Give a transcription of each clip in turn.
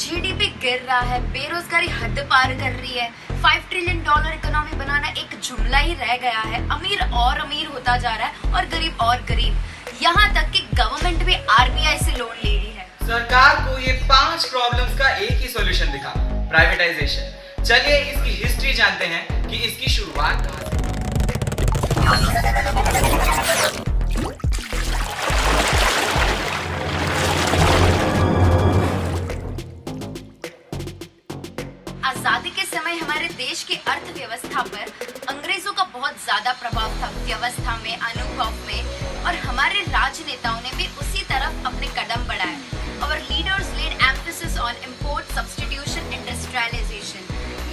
GDP गिर रहा है, बेरोजगारी हद पार कर रही है, $5 ट्रिलियन इकोनॉमी बनाना एक जुमला ही रह गया है। अमीर और अमीर होता जा रहा है और गरीब। यहाँ तक कि गवर्नमेंट भी आरबीआई से लोन ले रही है। सरकार को ये 5 प्रॉब्लम्स का एक ही सॉल्यूशन दिखा, प्राइवेटाइजेशन। चलिए इसकी हिस्ट्री जानते हैं कि इसकी शुरुआत कहाँ से। आजादी के समय हमारे देश की अर्थव्यवस्था पर अंग्रेजों का बहुत ज्यादा प्रभाव था, व्यवस्था में, अनुभव में, और हमारे राजनेताओं ने भी उसी तरफ अपने कदम बढ़ाए। Our leaders laid emphasis on import substitution industrialization,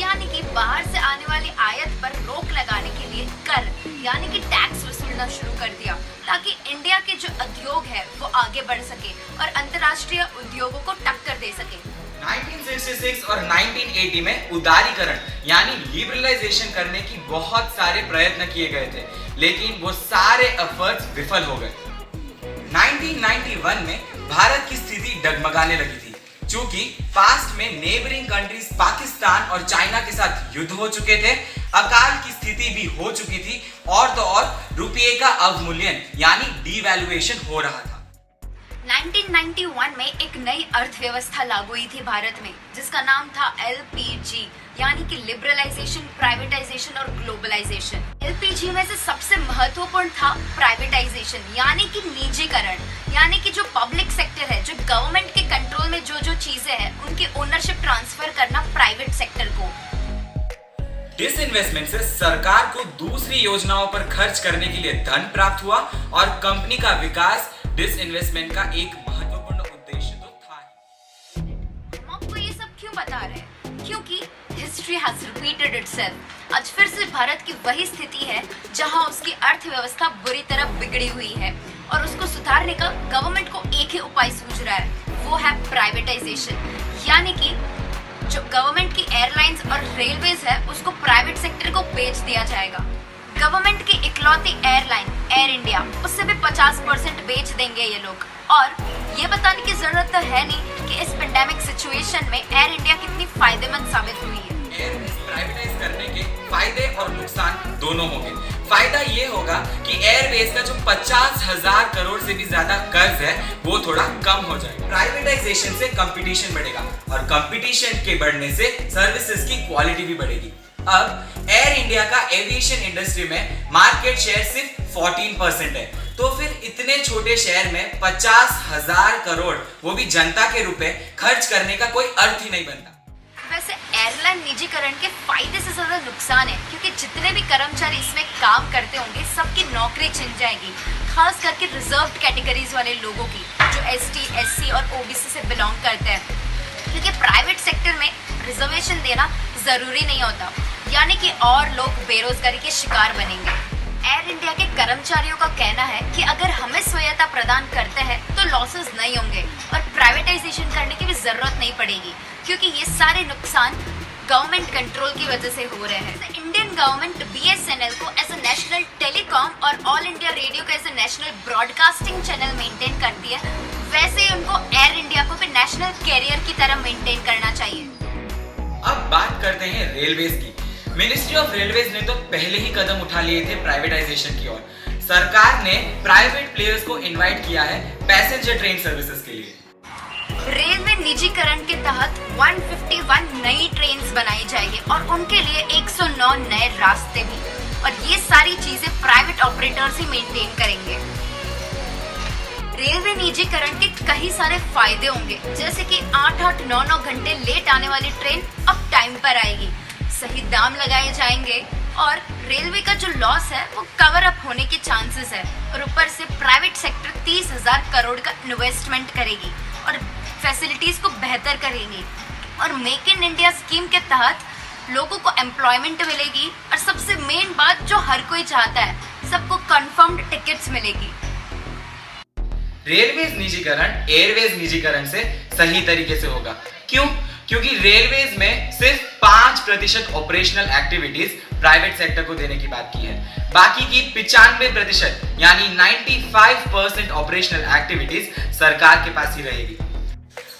यानी कि बाहर से आने वाली आयात पर रोक लगाने के लिए कर यानी कि टैक्स वसूलना शुरू कर दिया, ताकि इंडिया के जो उद्योग है वो आगे बढ़ सके और अंतर्राष्ट्रीय उद्योगों को टक्कर दे सके। 1966 और 1980 में उदारीकरण यानी लिबरलाइजेशन करने की बहुत सारे प्रयत्न किए गए थे, लेकिन वो सारे एफर्ट्स विफल हो गए। 1991 में भारत की स्थिति डगमगाने लगी थी, चूंकि पास्ट में नेबरिंग कंट्रीज पाकिस्तान और चाइना के साथ युद्ध हो चुके थे, अकाल की स्थिति भी हो चुकी थी, और तो और रुपये का अवमूल्यन यानी डिवैल्यूएशन हो रहा था। 1991 में एक नई अर्थव्यवस्था लागू हुई थी भारत में, जिसका नाम था एलपीजी यानी कि लिबरलाइजेशन, प्राइवेटाइजेशन और ग्लोबलाइजेशन। एलपीजी में से सबसे महत्वपूर्ण था प्राइवेटाइजेशन यानी कि निजीकरण, यानी कि जो पब्लिक सेक्टर है, जो गवर्नमेंट के कंट्रोल में जो चीजें हैं, उनकी ओनरशिप ट्रांसफर करना प्राइवेट सेक्टर को। डिसइन्वेस्टमेंट से सरकार को दूसरी योजनाओं पर खर्च करने के लिए धन प्राप्त हुआ, और कंपनी का विकास डिसइन्वेस्टमेंट का एक महत्वपूर्ण उद्देश्य तो था। हम आपको ये सब क्यों बता रहे हैं? क्योंकि हिस्ट्री हैज रिपीटेड इटसेल्फ। आज फिर से भारत की वही स्थिति है जहां उसकी अर्थव्यवस्था बुरी तरह बिगड़ी हुई है, और उसको सुधारने का गवर्नमेंट को एक ही उपाय सूझ रहा है, वो है प्राइवेटाइजेशन, यानी कि जो गवर्नमेंट की एयरलाइंस और रेलवेज है उसको प्राइवेट सेक्टर को बेच दिया जाएगा। गवर्नमेंट की इकलौती एयरलाइन एयर इंडिया, उससे भी 50% बेच देंगे ये लोग। और ये बताने की जरूरत तो है नहीं कि इस पेंडेमिक सिचुएशन में एयर इंडिया कितनी फायदेमंद साबित हुई है। एयरवेज प्राइवेटाइज करने के फायदे और नुकसान दोनों होंगे। फायदा ये होगा कि एयरवेज का जो 50,000 करोड़ से भी ज्यादा कर्ज है वो थोड़ा कम हो जाएगा। प्राइवेटाइजेशन से कंपटीशन बढ़ेगा, और कंपटीशन के बढ़ने से सर्विसेज की क्वालिटी भी बढ़ेगी। अब एयर इंडिया का एविएशन इंडस्ट्री में मार्केट शेयर सिर्फ 14% है, तो फिर इतने छोटे शहर में 50,000 करोड़, वो भी जनता के रुपए, खर्च करने का कोई अर्थ ही नहीं बनता। वैसे एयरलाइन निजीकरण के फायदे से ज्यादा नुकसान है, क्योंकि जितने भी कर्मचारी इसमें काम करते होंगे सबकी नौकरी छिन जाएगी, खास करके रिजर्व्ड कैटेगरीज वाले लोगों की, जो एसटी, एससी और ओबीसी से बिलोंग करते हैं, क्योंकि प्राइवेट सेक्टर में रिजर्वेशन देना जरूरी नहीं होता, यानी कि और लोग बेरोजगारी के शिकार बनेंगे। एयर इंडिया के कर्मचारियों का कहना है कि अगर हमें स्वायत्ता प्रदान करते हैं तो लॉसेस नहीं होंगे और प्राइवेटाइजेशन करने की भी जरूरत नहीं पड़ेगी, क्योंकि ये सारे नुकसान गवर्नमेंट कंट्रोल की वजह से हो रहे हैं। इंडियन गवर्नमेंट बीएसएनएल को एज अ नेशनल टेलीकॉम और ऑल इंडिया रेडियो को as a national broadcasting channel maintain करती है, वैसे ही उनको एयर इंडिया को भी नेशनल कैरियर की तरह मेंटेन करना चाहिए। अब बात करते हैं रेलवेज की। मिनिस्ट्री ऑफ रेलवेज ने तो पहले ही कदम उठा लिए थे प्राइवेटाइजेशन की ओर। सरकार ने प्राइवेट प्लेयर्स को इनवाइट किया है पैसेंजर ट्रेन सर्विसेज के लिए। रेलवे निजीकरण के तहत 151 नई ट्रेन्स बनाई जाएगी और उनके लिए 109 नए रास्ते भी, और ये सारी चीजें प्राइवेट ऑपरेटर्स ही मेंटेन करेंगे। रेलवे निजीकरण के कई सारे फायदे होंगे, जैसे कि 8-8, 9-9 घंटे लेट आने वाली ट्रेन अब टाइम पर आएगी, सही दाम लगाए जाएंगे, और रेलवे का जो लॉस है वो कवर अप होने के चांसेस है, और ऊपर से प्राइवेट सेक्टर 30,000 करोड़ का इन्वेस्टमेंट करेगी और फैसिलिटीज को बेहतर करेगी, और मेक इन इंडिया स्कीम के तहत लोगों को एम्प्लॉयमेंट मिलेगी, और सबसे मेन बात जो हर कोई चाहता है, सबको कंफर्म्ड टिकट्स मिलेगी। रेलवेज निजीकरण एयरवेज निजीकरण से सही तरीके से होगा। क्यों? क्योंकि रेलवेज में सिर्फ 5% ऑपरेशनल एक्टिविटीज प्राइवेट सेक्टर को देने की बात की है, बाकी की 95% यानी 95% ऑपरेशनल एक्टिविटीज सरकार के पास ही रहेगी।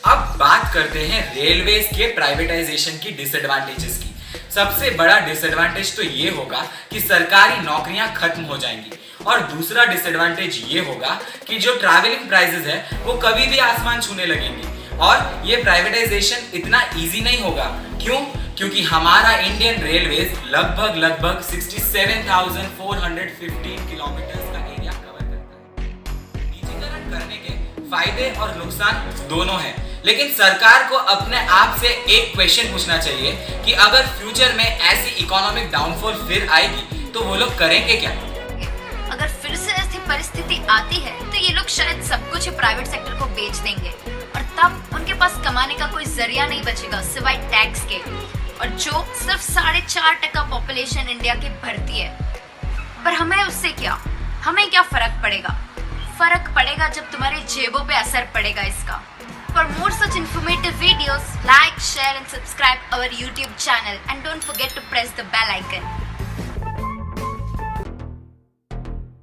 अब बात करते हैं रेलवेज के प्राइवेटाइजेशन की डिसएडवांटेजेस की। सबसे बड़ा डिसएडवांटेज तो ये होगा कि सरकारी नौकरियां खत्म हो जाएंगी, और दूसरा डिसएडवांटेज ये होगा कि जो ट्रैवलिंग प्राइसेस है वो कभी भी आसमान छूने लगेंगे। और ये प्राइवेटाइजेशन इतना इजी नहीं होगा। क्यों? क्योंकि हमारा इंडियन रेलवेज लगभग 67,415 किलोमीटर का एरिया कवर करता है। निजीकरण करने के फायदे और नुकसान दोनों हैं, लेकिन सरकार को अपने आप से एक क्वेश्चन पूछना चाहिए कि अगर फ्यूचर में ऐसी इकोनॉमिक डाउनफॉल फिर आएगी तो वो लोग करेंगे क्या? अगर फिर से ऐसी परिस्थिति आती है तो ये लोग शायद सब कुछ प्राइवेट सेक्टर को बेच देंगे, और तब उनके पास कमाने का कोई जरिया नहीं बचेगा सिवाय टैक्स के, और जो सिर्फ 4.5% पॉपुलेशन इंडिया की भरती है। पर हमें उससे क्या, हमें क्या फर्क पड़ेगा? फर्क पड़ेगा जब तुम्हारे जेबों पे असर पड़ेगा इसका। For more such informative videos, like, share and subscribe our YouTube channel and don't forget to press the bell icon.